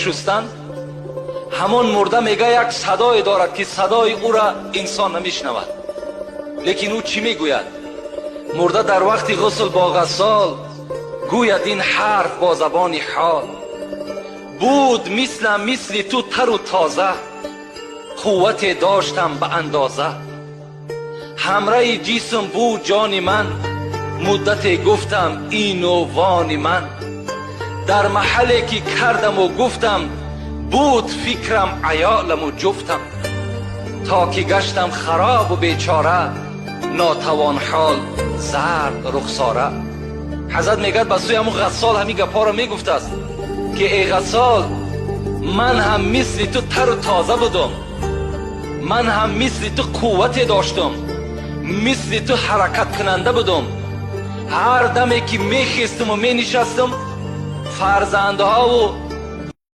شستن، همون مرده میگه یک صدای دارد که صدای او را انسان نمیشنود. لیکن او چی میگوید؟ مرده در وقت غسل با غسال گوید این حرف با زبان حال: بود مثل تو تر و تازه، قوت داشتم به اندازه. همراه جسم بود جان من، مدت گفتم این و وان من. در محلی که کردم و گفتم، بود فکرم عیالم و جفتم. تا که گشتم خراب و بیچاره، ناتوان حال زرد رخساره. حضرت میگد به سوی همون غسال همین گپا را میگفت است که ای غسال، من هم مثل تو تر و تازه بودم، من هم مثل تو قوت داشتم، مثل تو حرکت کننده بودم. هر دمی که میخیستم و مینشستم، فرزندها و